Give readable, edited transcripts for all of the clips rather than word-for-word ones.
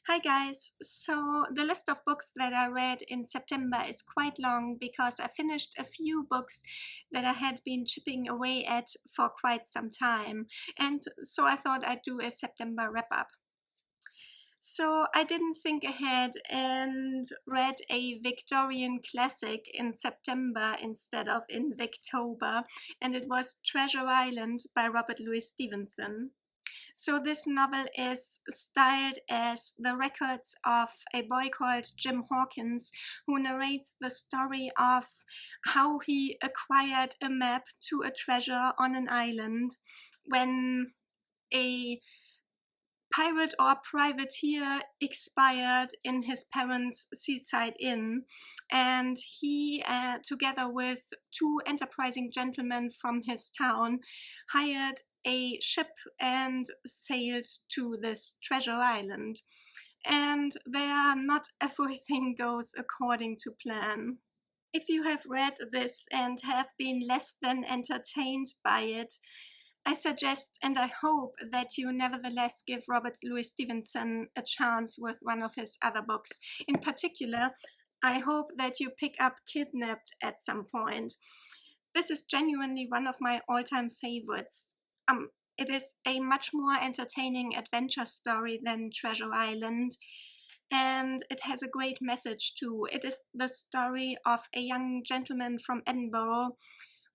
Hi guys, so the list of books that I read in September is quite long because I finished a few books that I had been chipping away at for quite some time, and so I thought I'd do a September wrap-up. So I didn't think ahead and read a Victorian classic in September instead of in Victober, and it was Treasure Island by Robert Louis Stevenson. So this novel is styled as the records of a boy called Jim Hawkins, who narrates the story of how he acquired a map to a treasure on an island when a pirate or privateer expired in his parents' seaside inn, and he, together with two enterprising gentlemen from his town, hired a ship and sailed to this treasure island. And there, not everything goes according to plan. If you have read this and have been less than entertained by it, I suggest and I hope that you nevertheless give Robert Louis Stevenson a chance with one of his other books. In particular, I hope that you pick up Kidnapped at some point. This is genuinely one of my all-time favorites. It is a much more entertaining adventure story than Treasure Island, and it has a great message too. It is the story of a young gentleman from Edinburgh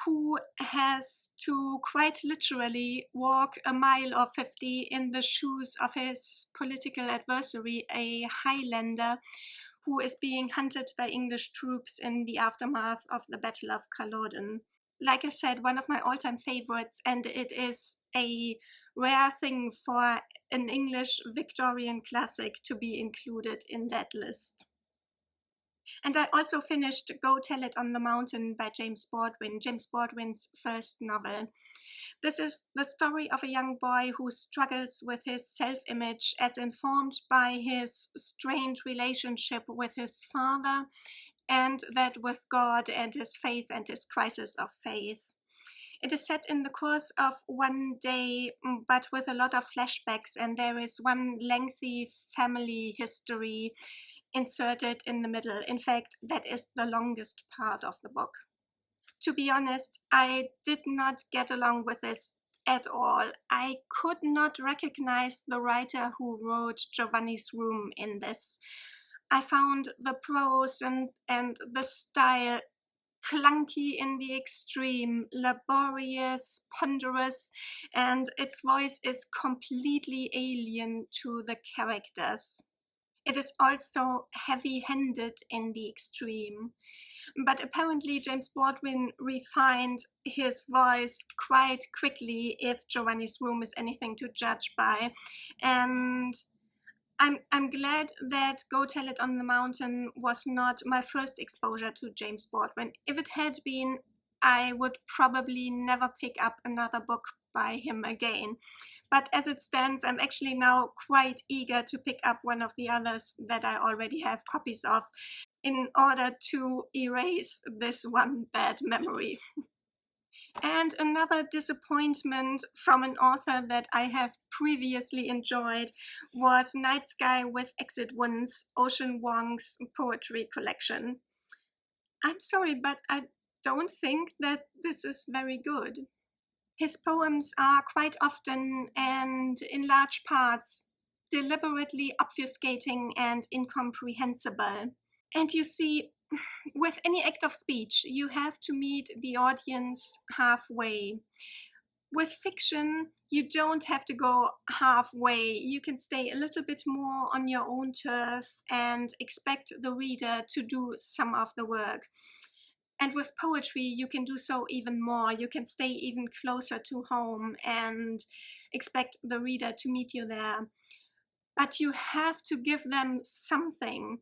who has to quite literally walk a mile or 50 in the shoes of his political adversary, a Highlander who is being hunted by English troops in the aftermath of the Battle of Culloden. Like I said, one of my all-time favorites, and it is a rare thing for an English Victorian classic to be included in that list. And I also finished Go Tell It on the Mountain by James Baldwin's first novel. This is the story of a young boy who struggles with his self-image as informed by his strained relationship with his father, and that with God and his faith and his crisis of faith. It is set in the course of one day, but with a lot of flashbacks, and there is one lengthy family history inserted in the middle. In fact, that is the longest part of the book. To be honest, I did not get along with this at all. I could not recognize the writer who wrote Giovanni's Room in this. I found the prose and the style clunky in the extreme, laborious, ponderous, and its voice is completely alien to the characters. It is also heavy-handed in the extreme. But apparently James Baldwin refined his voice quite quickly, if Giovanni's Room is anything to judge by. And I'm glad that Go Tell It on the Mountain was not my first exposure to James Baldwin. If it had been, I would probably never pick up another book by him again. But as it stands, I'm actually now quite eager to pick up one of the others that I already have copies of in order to erase this one bad memory. And another disappointment from an author that I have previously enjoyed was Night Sky with Exit Wounds, Ocean Vuong's poetry collection. I'm sorry, but I don't think that this is very good. His poems are quite often, and in large parts, deliberately obfuscating and incomprehensible. And you see, with any act of speech, you have to meet the audience halfway. With fiction, you don't have to go halfway. You can stay a little bit more on your own turf and expect the reader to do some of the work. And with poetry, you can do so even more. You can stay even closer to home and expect the reader to meet you there. But you have to give them something,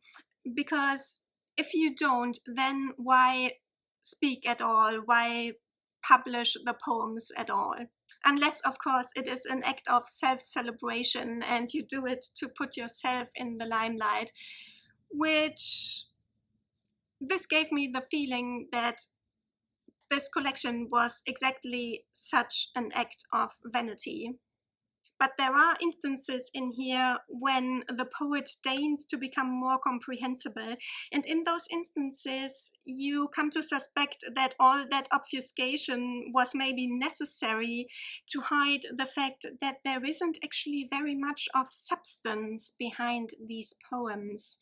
because if you don't, then why speak at all? Why publish the poems at all? Unless, of course, it is an act of self-celebration and you do it to put yourself in the limelight, which this gave me the feeling that this collection was exactly such an act of vanity. But there are instances in here when the poet deigns to become more comprehensible, and in those instances you come to suspect that all that obfuscation was maybe necessary to hide the fact that there isn't actually very much of substance behind these poems.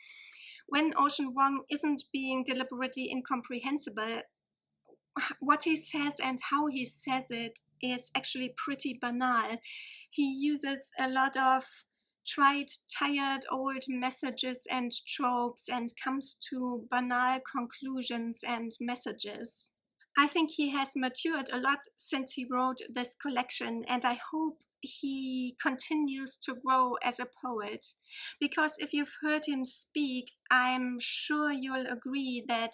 When Ocean Vuong isn't being deliberately incomprehensible, what he says and how he says it is actually pretty banal. He uses a lot of tried, tired old messages and tropes and comes to banal conclusions and messages. I think he has matured a lot since he wrote this collection, and I hope he continues to grow as a poet. Because if you've heard him speak, I'm sure you'll agree that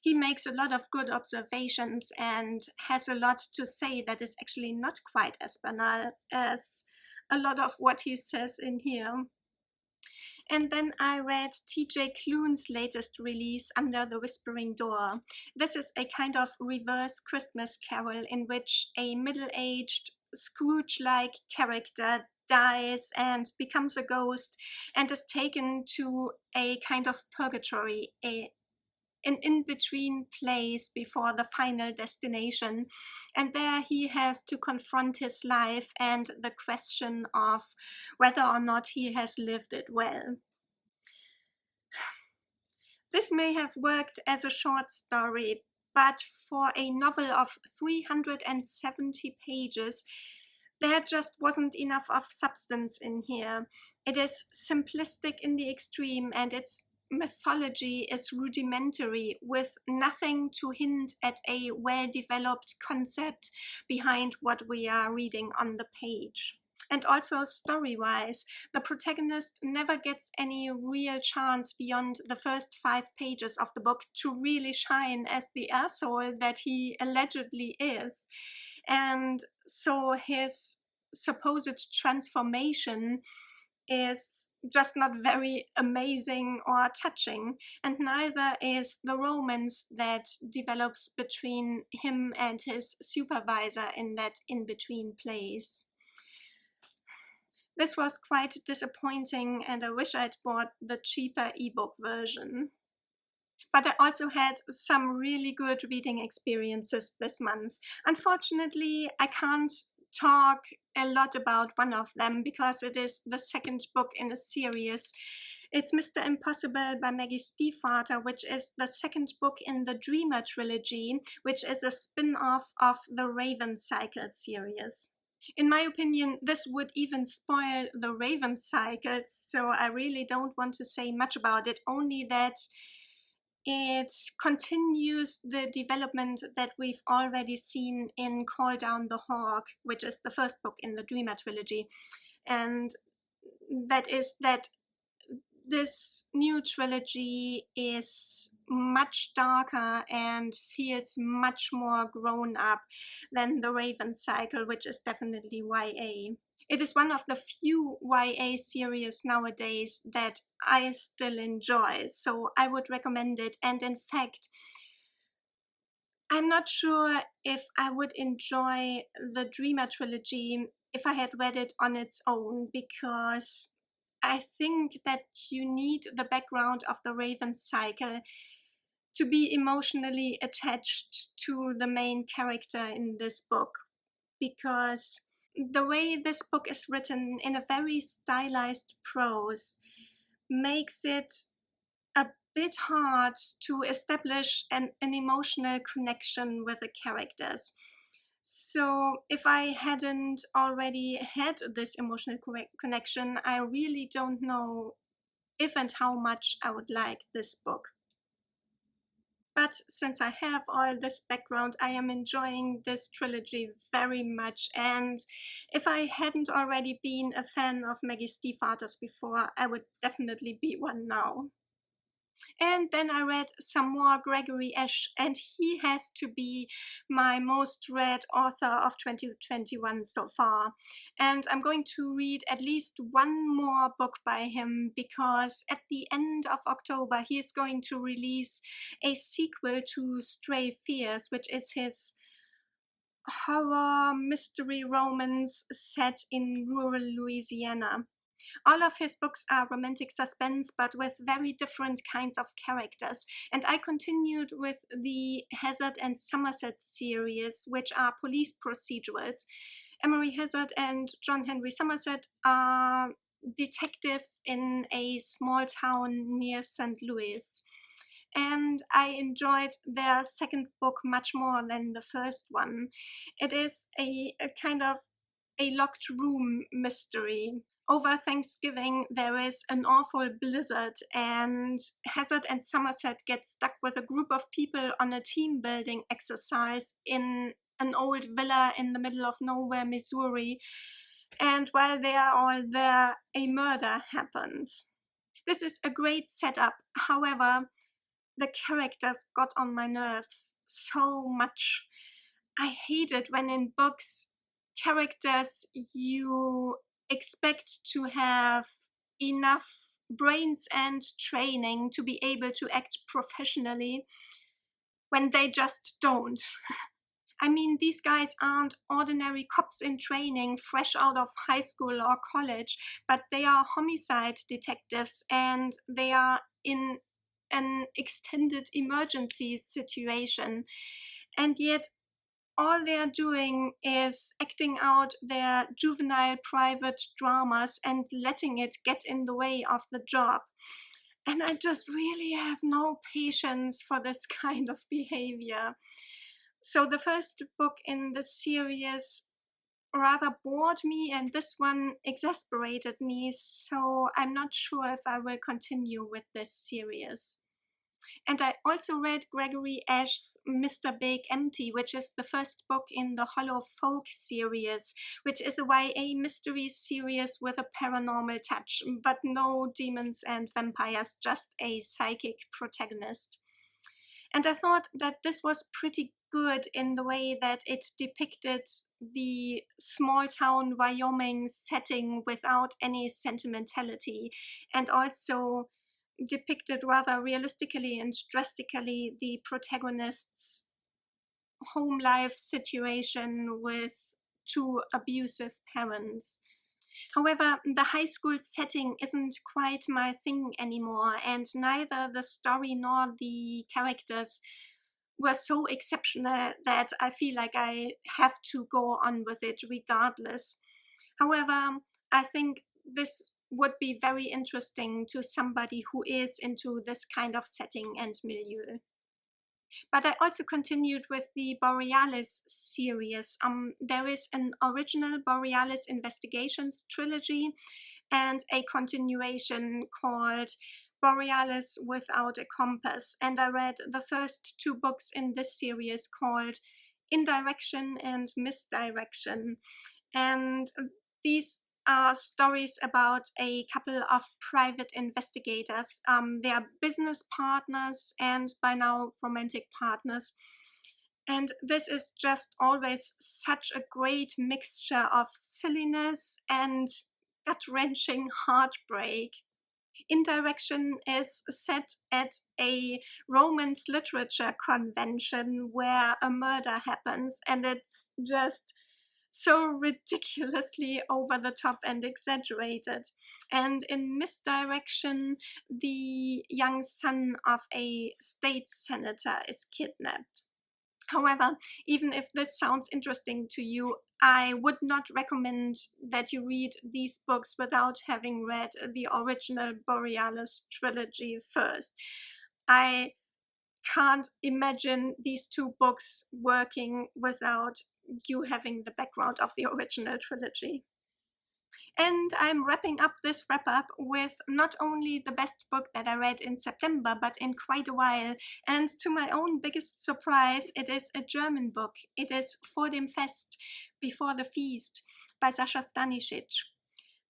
he makes a lot of good observations and has a lot to say that is actually not quite as banal as a lot of what he says in here. And then I read TJ Klune's latest release, Under the Whispering Door. This is a kind of reverse Christmas carol in which a middle-aged Scrooge-like character dies and becomes a ghost and is taken to a kind of purgatory, an in-between place before the final destination. And there he has to confront his life and the question of whether or not he has lived it well. This may have worked as a short story, but for a novel of 370 pages, there just wasn't enough of substance in here. It is simplistic in the extreme, and its mythology is rudimentary, with nothing to hint at a well-developed concept behind what we are reading on the page. And also story-wise, the protagonist never gets any real chance beyond the first 5 pages of the book to really shine as the asshole that he allegedly is. And so his supposed transformation is just not very amazing or touching, and neither is the romance that develops between him and his supervisor in that in-between place. This was quite disappointing, and I wish I'd bought the cheaper ebook version. But I also had some really good reading experiences this month. Unfortunately, I can't talk a lot about one of them because it is the second book in a series. It's Mr. Impossible by Maggie Stiefvater, which is the second book in the Dreamer Trilogy, which is a spin-off of the Raven Cycle series. In my opinion, this would even spoil the Raven Cycle, so I really don't want to say much about it, only that it continues the development that we've already seen in Call Down the Hawk, which is the first book in the Dreamer Trilogy. And that is that this new trilogy is much darker and feels much more grown up than the Raven Cycle, which is definitely YA. It is one of the few YA series nowadays that I still enjoy, so I would recommend it. And in fact, I'm not sure if I would enjoy the Dreamer Trilogy if I had read it on its own, because I think that you need the background of the Raven Cycle to be emotionally attached to the main character in this book, because the way this book is written in a very stylized prose makes it a bit hard to establish an emotional connection with the characters. So if I hadn't already had this emotional connection, I really don't know if and how much I would like this book. But since I have all this background, I am enjoying this trilogy very much. And if I hadn't already been a fan of Maggie Stiefvaters before, I would definitely be one now. And then I read some more Gregory Ash, and he has to be my most read author of 2021 so far. And I'm going to read at least one more book by him, because at the end of October he is going to release a sequel to Stray Fears, which is his horror mystery romance set in rural Louisiana. All of his books are romantic suspense, but with very different kinds of characters. And I continued with the Hazard and Somerset series, which are police procedurals. Emery Hazard and John Henry Somerset are detectives in a small town near St. Louis. And I enjoyed their second book much more than the first one. It is a kind of a locked room mystery. Over Thanksgiving, there is an awful blizzard, and Hazard and Somerset get stuck with a group of people on a team building exercise in an old villa in the middle of nowhere, Missouri. And while they are all there, a murder happens. This is a great setup. However, the characters got on my nerves so much. I hate it when in books, characters you expect to have enough brains and training to be able to act professionally when they just don't. I mean, these guys aren't ordinary cops in training fresh out of high school or college, but they are homicide detectives and they are in an extended emergency situation. And yet all they're doing is acting out their juvenile private dramas and letting it get in the way of the job. And I just really have no patience for this kind of behavior. So the first book in the series rather bored me, and this one exasperated me, so I'm not sure if I will continue with this series. And I also read Gregory Ash's Mr. Big Empty, which is the first book in the Hollow Folk series, which is a YA mystery series with a paranormal touch, but no demons and vampires, just a psychic protagonist. And I thought that this was pretty good in the way that it depicted the small town Wyoming setting without any sentimentality, and also depicted rather realistically and drastically the protagonist's home life situation with two abusive parents. However, the high school setting isn't quite my thing anymore, and neither the story nor the characters were so exceptional that I feel like I have to go on with it regardless. However, I think this would be very interesting to somebody who is into this kind of setting and milieu. But I also continued with the Borealis series. There is an original Borealis Investigations trilogy and a continuation called Borealis Without a Compass. And I read the first two books in this series called Indirection and Misdirection. And these are stories about a couple of private investigators. They are business partners and by now romantic partners. And this is just always such a great mixture of silliness and gut-wrenching heartbreak. Indirection is set at a romance literature convention where a murder happens, and it's just so ridiculously over the top and exaggerated. And in Misdirection, the young son of a state senator is kidnapped. However, even if this sounds interesting to you, I would not recommend that you read these books without having read the original Borealis trilogy first. I can't imagine these two books working without you having the background of the original trilogy. And I'm wrapping up this wrap up with not only the best book that I read in September, but in quite a while. And to my own biggest surprise, it is a German book. It is Vor dem Fest, Before the Feast, by Saša Stanišić.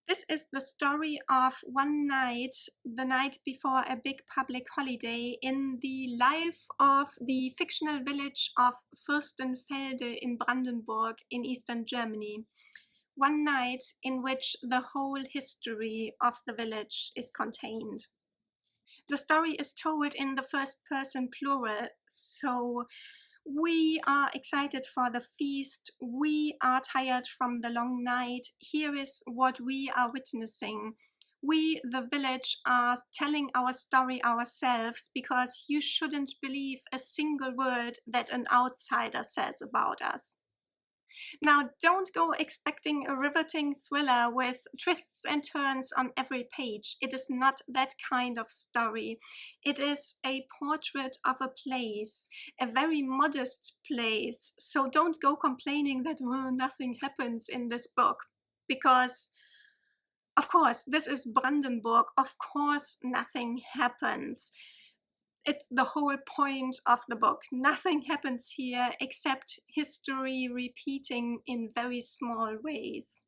This is the story of one night, the night before a big public holiday, in the life of the fictional village of Fürstenfelde in Brandenburg in eastern Germany. One night in which the whole history of the village is contained. The story is told in the first person plural, so We are excited for the feast. We are tired from the long night. Here is what we are witnessing. We, the village, are telling our story ourselves, because you shouldn't believe a single word that an outsider says about us. Now, don't go expecting a riveting thriller with twists and turns on every page. It is not that kind of story. It is a portrait of a place, a very modest place. So don't go complaining that nothing happens in this book, because of course, this is Brandenburg. Of course, nothing happens. It's the whole point of the book. Nothing happens here except history repeating in very small ways.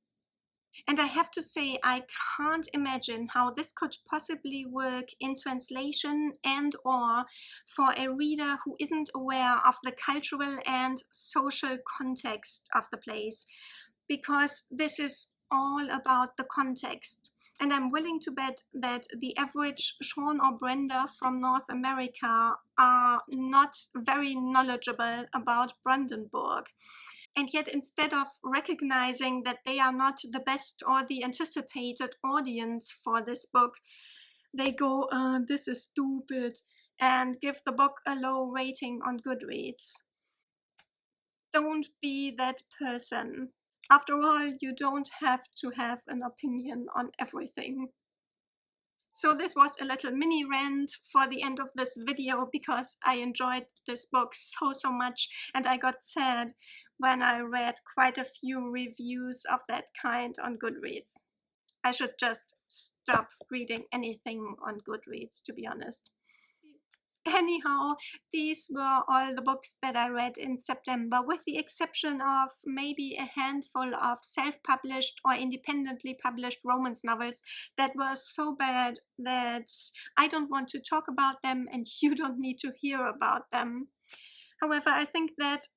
And I have to say, I can't imagine how this could possibly work in translation and or for a reader who isn't aware of the cultural and social context of the place, because this is all about the context. And I'm willing to bet that the average Sean or Brenda from North America are not very knowledgeable about Brandenburg. And yet, instead of recognizing that they are not the best or the anticipated audience for this book, they go, this is stupid, and give the book a low rating on Goodreads. Don't be that person. After all, you don't have to have an opinion on everything. So this was a little mini rant for the end of this video, because I enjoyed this book so much, and I got sad when I read quite a few reviews of that kind on Goodreads. I should just stop reading anything on Goodreads, to be honest. Anyhow, these were all the books that I read in September, with the exception of maybe a handful of self-published or independently published romance novels that were so bad that I don't want to talk about them and you don't need to hear about them. However, I think that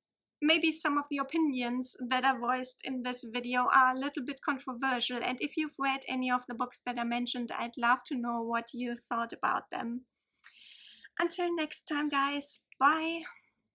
maybe some of the opinions that are voiced in this video are a little bit controversial, and if you've read any of the books that I mentioned, I'd love to know what you thought about them. Until next time, guys. Bye.